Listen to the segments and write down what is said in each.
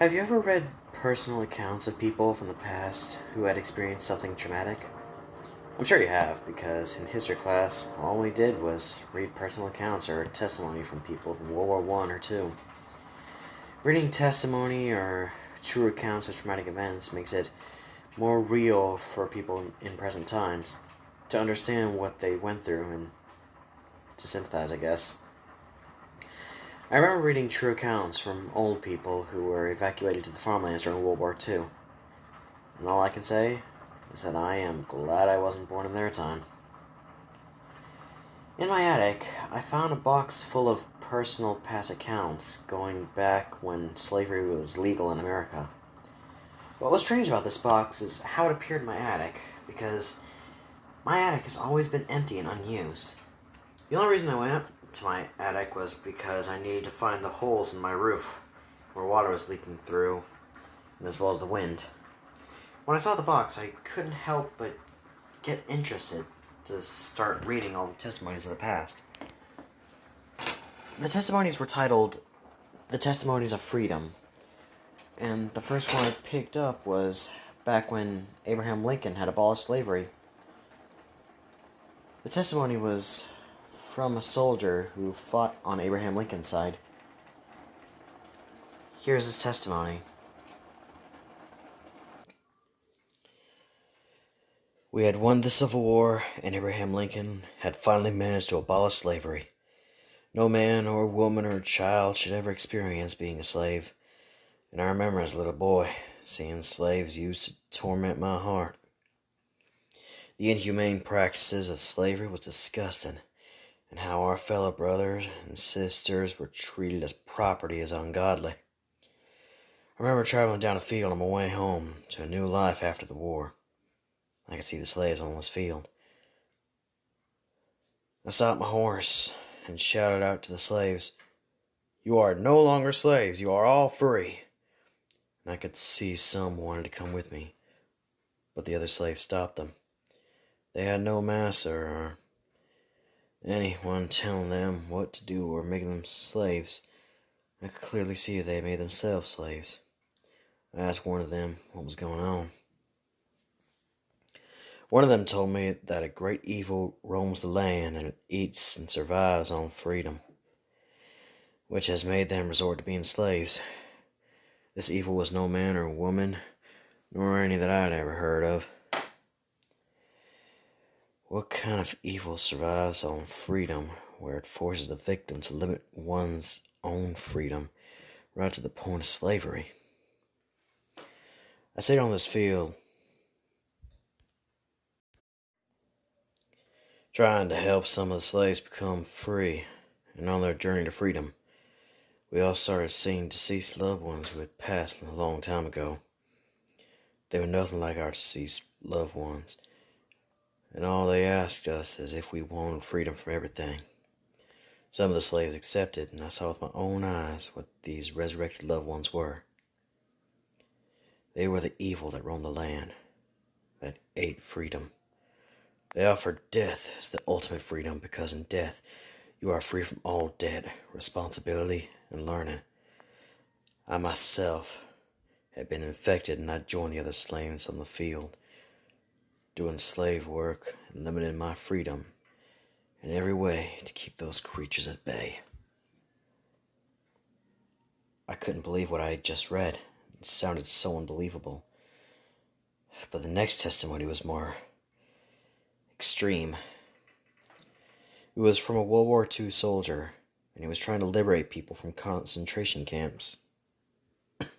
Have you ever read personal accounts of people from the past who had experienced something traumatic? I'm sure you have, because in history class, all we did was read personal accounts or testimony from people from World War I or II. Reading testimony or true accounts of traumatic events makes it more real for people in present times to understand what they went through and to sympathize, I guess. I remember reading true accounts from old people who were evacuated to the farmlands during World War II, and all I can say is that I am glad I wasn't born in their time. In my attic, I found a box full of personal past accounts going back when slavery was legal in America. What was strange about this box is how it appeared in my attic, because my attic has always been empty and unused. The only reason I went up to my attic was because I needed to find the holes in my roof where water was leaking through, and as well as the wind. When I saw the box, I couldn't help but get interested to start reading all the testimonies of the past. The testimonies were titled The Testimonies of Freedom, and the first one I picked up was back when Abraham Lincoln had abolished slavery. The testimony was from a soldier who fought on Abraham Lincoln's side. Here's his testimony. We had won the Civil War, and Abraham Lincoln had finally managed to abolish slavery. No man or woman or child should ever experience being a slave, and I remember as a little boy seeing slaves used to torment my heart. The inhumane practices of slavery was disgusting, and how our fellow brothers and sisters were treated as property is ungodly. I remember traveling down a field on my way home to a new life after the war. I could see the slaves on this field. I stopped my horse and shouted out to the slaves, "You are no longer slaves, you are all free." And I could see some wanted to come with me, but the other slaves stopped them. They had no master or anyone telling them what to do or making them slaves. I could clearly see they made themselves slaves. I asked one of them what was going on. One of them told me that a great evil roams the land and it eats and survives on freedom, which has made them resort to being slaves. This evil was no man or woman, nor any that I'd ever heard of. What kind of evil survives on freedom where it forces the victim to limit one's own freedom right to the point of slavery? I stayed on this field trying to help some of the slaves become free and on their journey to freedom. We all started seeing deceased loved ones who had passed a long time ago. They were nothing like our deceased loved ones, and all they asked us is if we wanted freedom from everything. Some of the slaves accepted, and I saw with my own eyes what these resurrected loved ones were. They were the evil that roamed the land, that ate freedom. They offered death as the ultimate freedom, because in death you are free from all debt, responsibility, and learning. I myself had been infected, and I joined the other slaves on the field, doing slave work and limiting my freedom in every way to keep those creatures at bay. I couldn't believe what I had just read. It sounded so unbelievable. But the next testimony was more extreme. It was from a World War II soldier, and he was trying to liberate people from concentration camps. The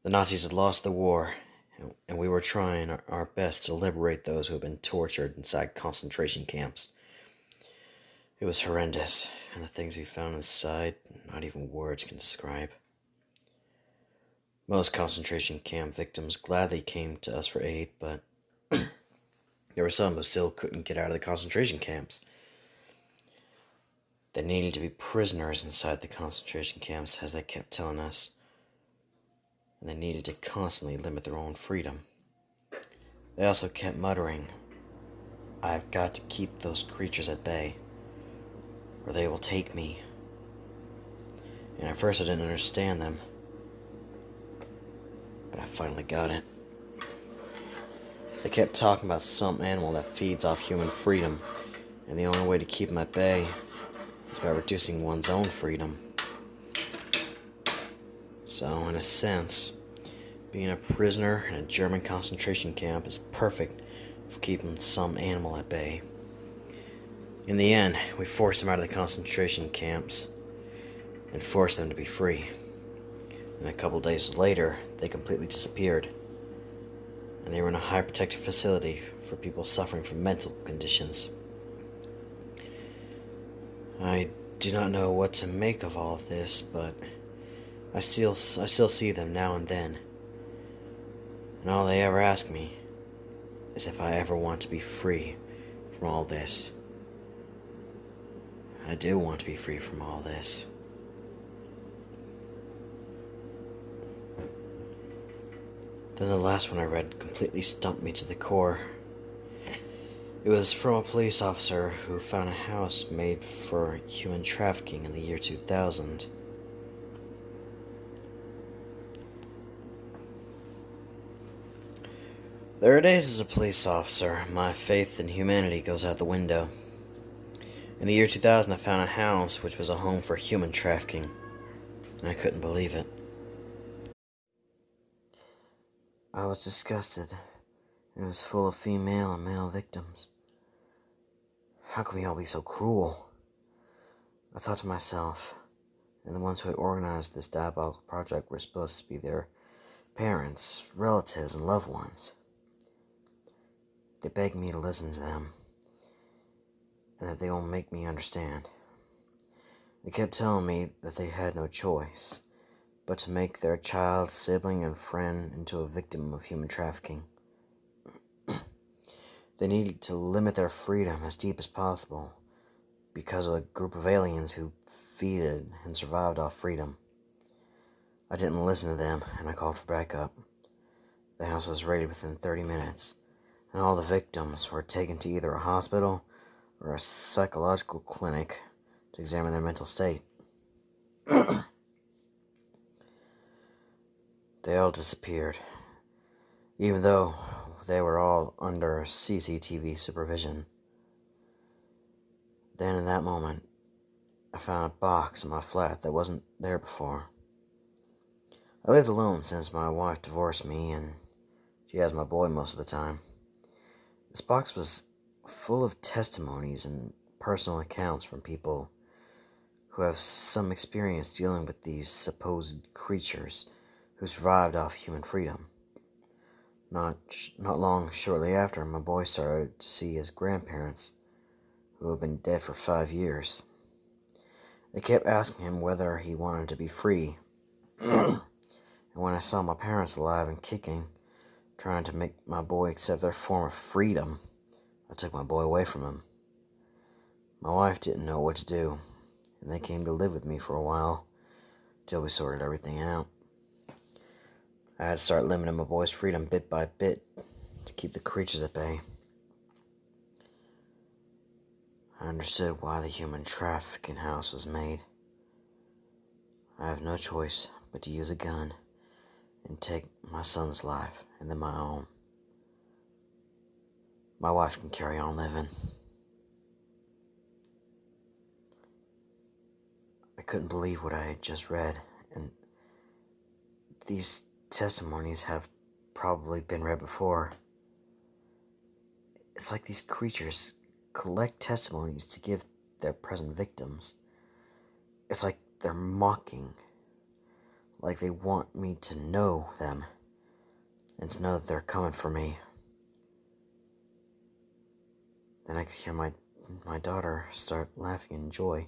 Nazis had lost the war, and we were trying our best to liberate those who had been tortured inside concentration camps. It was horrendous, and the things we found inside, not even words can describe. Most concentration camp victims gladly came to us for aid, but there were some who still couldn't get out of the concentration camps. They needed to be prisoners inside the concentration camps, as they kept telling us, and they needed to constantly limit their own freedom. They also kept muttering, "I've got to keep those creatures at bay, or they will take me." And at first I didn't understand them. I finally got it. They kept talking about some animal that feeds off human freedom, and the only way to keep them at bay is by reducing one's own freedom. So, in a sense, being a prisoner in a German concentration camp is perfect for keeping some animal at bay. In the end, we forced them out of the concentration camps and forced them to be free. And a couple days later, they completely disappeared. And they were in a high protective facility for people suffering from mental conditions. I do not know what to make of all of this, but I still see them now and then. And all they ever ask me is if I ever want to be free from all this. I do want to be free from all this. Then the last one I read completely stumped me to the core. It was from a police officer who found a house made for human trafficking in the year 2000. There are days as a police officer, my faith in humanity goes out the window. In the year 2000, I found a house which was a home for human trafficking, and I couldn't believe it. I was disgusted. It was full of female and male victims. How can we all be so cruel? I thought to myself, and the ones who had organized this diabolical project were supposed to be their parents, relatives, and loved ones. They begged me to listen to them, and that they won't make me understand. They kept telling me that they had no choice but to make their child, sibling, and friend into a victim of human trafficking. They needed to limit their freedom as deep as possible because of a group of aliens who feeded and survived off freedom. I didn't listen to them, and I called for backup. The house was raided within 30 minutes, and all the victims were taken to either a hospital or a psychological clinic to examine their mental state. They all disappeared, even though they were all under CCTV supervision. Then in that moment, I found a box in my flat that wasn't there before. I lived alone since my wife divorced me, and she has my boy most of the time. This box was full of testimonies and personal accounts from people who have some experience dealing with these supposed creatures who survived off human freedom. Not long shortly after, my boy started to see his grandparents, who had been dead for 5 years. They kept asking him whether he wanted to be free. And when I saw my parents alive and kicking, trying to make my boy accept their form of freedom, I took my boy away from him. My wife didn't know what to do, and they came to live with me for a while, till we sorted everything out. I had to start limiting my boy's freedom bit by bit to keep the creatures at bay. I understood why the human trafficking house was made. I have no choice but to use a gun and take my son's life and then my own. My wife can carry on living. I couldn't believe what I had just read, and these testimonies have probably been read before. It's like these creatures collect testimonies to give their present victims. It's like they're mocking, like they want me to know them, and to know that they're coming for me. Then I could hear my daughter start laughing in joy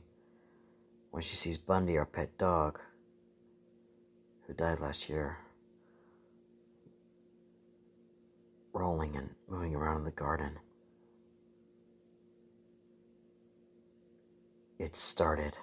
when she sees Bundy, our pet dog, who died last year, rolling and moving around in the garden. It started.